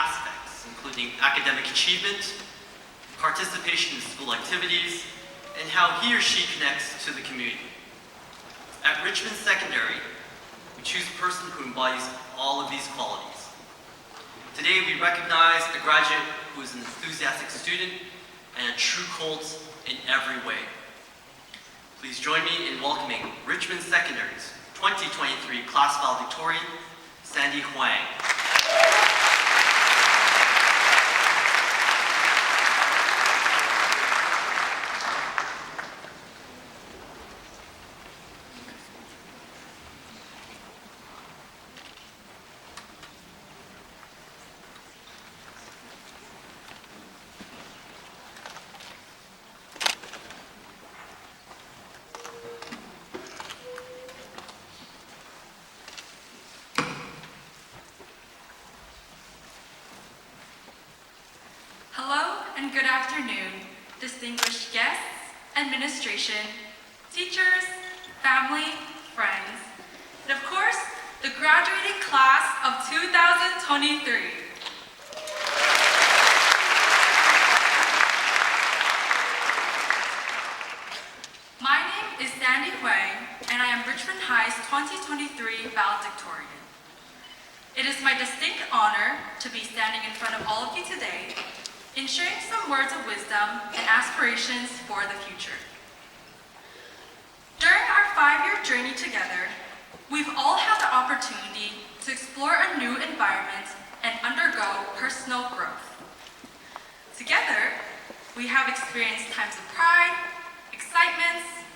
aspects, including academic achievement, participation in school activities, and how he or she connects to the community. At Richmond Secondary, we choose a person who embodies all of these qualities. Today, we recognize a graduate who is an enthusiastic student and a true Colt in every way. Please join me in welcoming Richmond Secondary's 2023 Class Valedictorian, Sandy Huang. Hello and good afternoon, distinguished guests, administration, teachers, family, friends, and of course, the graduating class of 2023. My name is Sandy Huang, and I am Richmond High's 2023 Valedictorian. It is my distinct honor to be standing in front of all of you today in sharing some words of wisdom and aspirations for the future. During our 5-year journey together, we've all had the opportunity to explore a new environment and undergo personal growth. Together, we have experienced times of pride, excitements,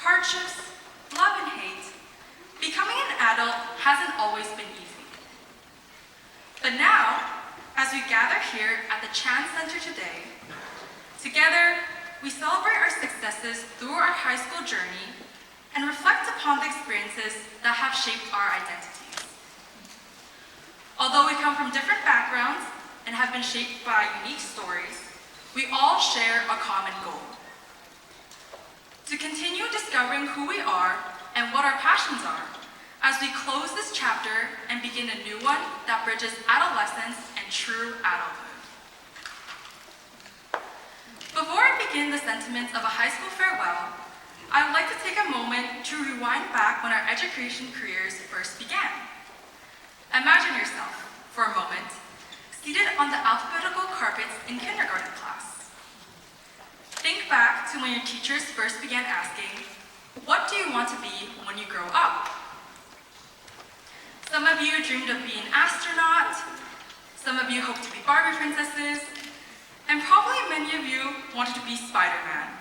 hardships, love and hate. Becoming an adult hasn't always been easy. But now, as we gather here at the Chan Center today, together we celebrate our successes through our high school journey and reflect upon the experiences that have shaped our identities. Although we come from different backgrounds and have been shaped by unique stories, we all share a common goal: to continue discovering who we are and what our passions are as we close this chapter and begin a new one that bridges adolescence and true adulthood. Before I begin the sentiments of a high school farewell, I would like to take a moment to rewind back when our education careers first began. Imagine yourself, for a moment, seated on the alphabetical carpets in kindergarten class. Think back to when your teachers first began asking, "What do you want to be when you grow up?" Some of you dreamed of being an astronaut, some of you hoped to be Barbie princesses, and probably many of you wanted to be Spider-Man.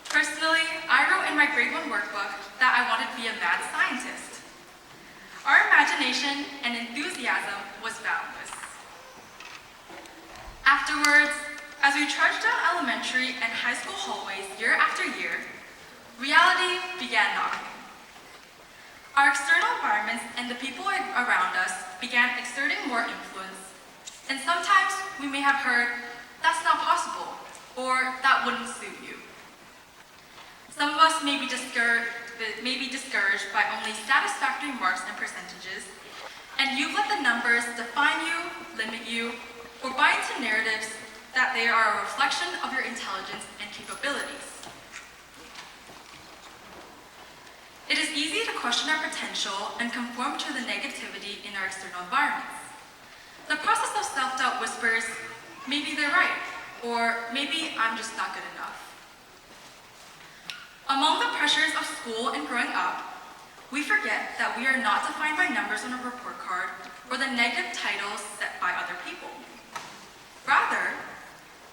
Personally, I wrote in my grade 1 workbook that I wanted to be a mad scientist. Our imagination and enthusiasm was boundless. Afterwards, as we trudged down elementary and high school hallways year after year, reality began knocking. Our external environments and the people around us began exerting more influence, and sometimes we may have heard, "That's not possible," or "That wouldn't suit you." Some of us may be discouraged by only satisfactory marks and percentages, and you've let the numbers define you, limit you, or buy into narratives that they are a reflection of your intelligence and capabilities. It is easy to question our potential and conform to the negativity in our external environments. The process of self-doubt whispers, "Maybe they're right," or "Maybe I'm just not good enough." Among the pressures of school and growing up, we forget that we are not defined by numbers on a report card or the negative titles set by other people. Rather,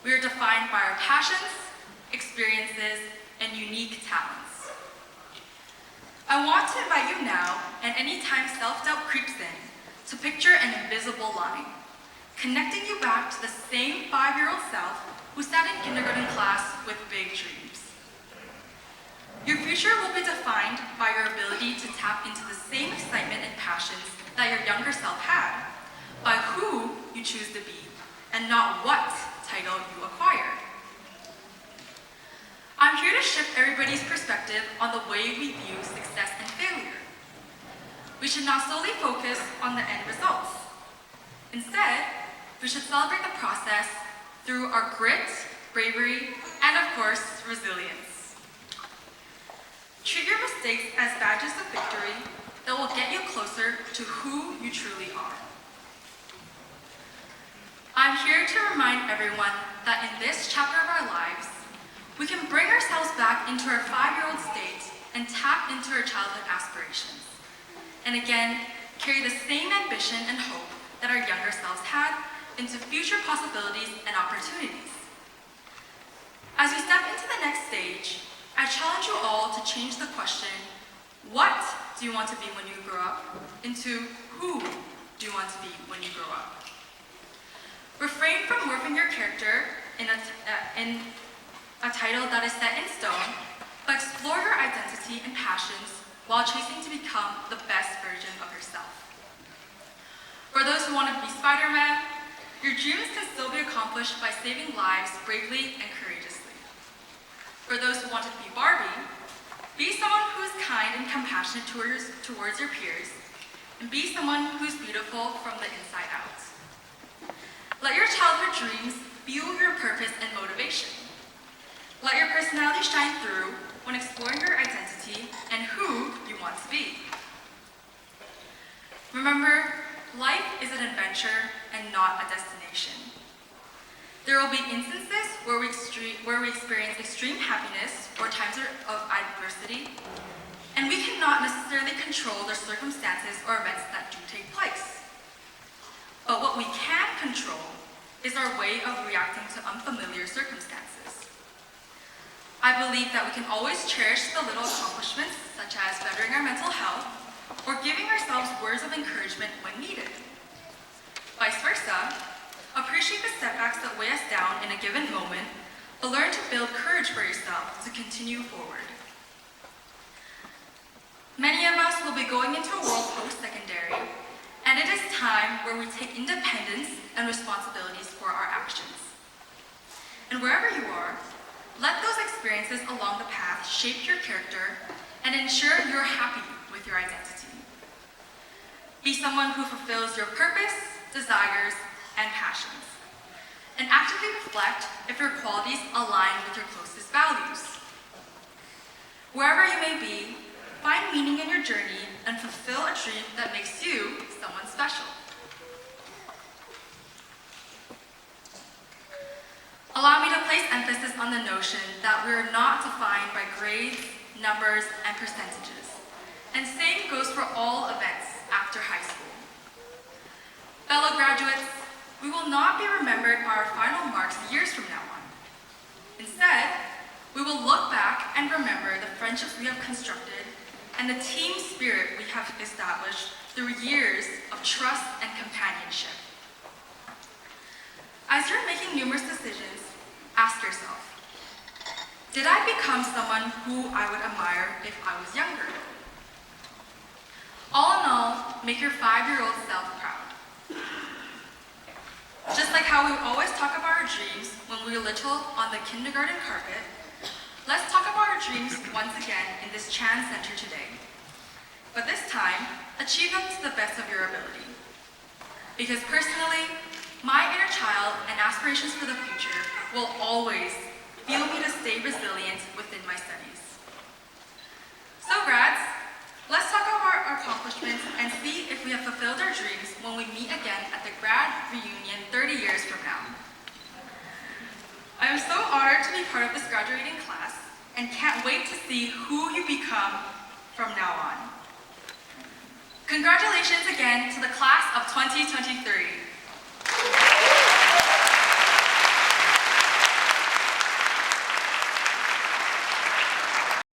we are defined by our passions, experiences, and unique talents. I want to invite you now, and anytime self-doubt creeps in, to picture an invisible line, connecting you back to the same 5-year-old self who sat in kindergarten class with big dreams. Your future will be defined by your ability to tap into the same excitement and passions that your younger self had, by who you choose to be, and not what title you acquire. I'm here to shift everybody's perspective on the way we view success and failure. We should not solely focus on the end results. Instead, we should celebrate the process through our grit, bravery, and of course, resilience. Treat your mistakes as badges of victory that will get you closer to who you truly are. I'm here to remind everyone that in this chapter of our lives, we can bring ourselves back into our 5-year-old state and tap into our childhood aspirations. And again, carry the same ambition and hope that our younger selves had into future possibilities and opportunities. As we step into the next stage, I challenge you all to change the question, what do you want to be when you grow up, into who do you want to be when you grow up? Refrain from morphing your character in a title that is set in stone, but explore your identity and passions while chasing to become the best version of yourself. For those who want to be Spider-Man, your dreams can still be accomplished by saving lives bravely and courageously. For those who want to be Barbie, be someone who is kind and compassionate towards your peers, and be someone who is beautiful from the inside out. Let your childhood dreams fuel your purpose and motivation. Let your personality shine through when exploring your identity and who you want to be. Remember, life is an adventure and not a destination. There will be instances where we experience extreme happiness or times of adversity, and we cannot necessarily control the circumstances or events that do take place. But what we can control is our way of reacting to unfamiliar circumstances. I believe that we can always cherish the little accomplishments, such as bettering our mental health, or giving ourselves words of encouragement when needed. Vice versa, appreciate the setbacks that weigh us down in a given moment, but learn to build courage for yourself to continue forward. Many of us will be going into a world post-secondary, and it is time where we take independence and responsibilities for our actions. And wherever you are, let those experiences along the path shape your character and ensure you're happy with your identity. Be someone who fulfills your purpose, desires, and passions. And actively reflect if your qualities align with your closest values. Wherever you may be, find meaning in your journey and fulfill a dream that makes you someone special. Allow me to place emphasis on the notion that we are not defined by grades, numbers, and percentages. And same goes for all events after high school. Fellow graduates, we will not be remembered by our final marks years from now on. Instead, we will look back and remember the friendships we have constructed and the team spirit we have established through years of trust and companionship. As you're making numerous decisions, ask yourself, did I become someone who I would admire if I was younger? All in all, make your 5-year-old self proud. Just like how we always talk about our dreams when we were little on the kindergarten carpet, let's talk about our dreams once again in this Chan Center today. But this time, achieve them to the best of your ability. Because personally, my inner child and aspirations for the future will always fuel me to stay resilient within my studies. So grads, let's talk about our accomplishments and see if we have fulfilled our dreams when we meet again at the grad reunion 30 years from now. I am so honored to be part of this graduating class and can't wait to see who you become from now on. Congratulations again to the class of 2023.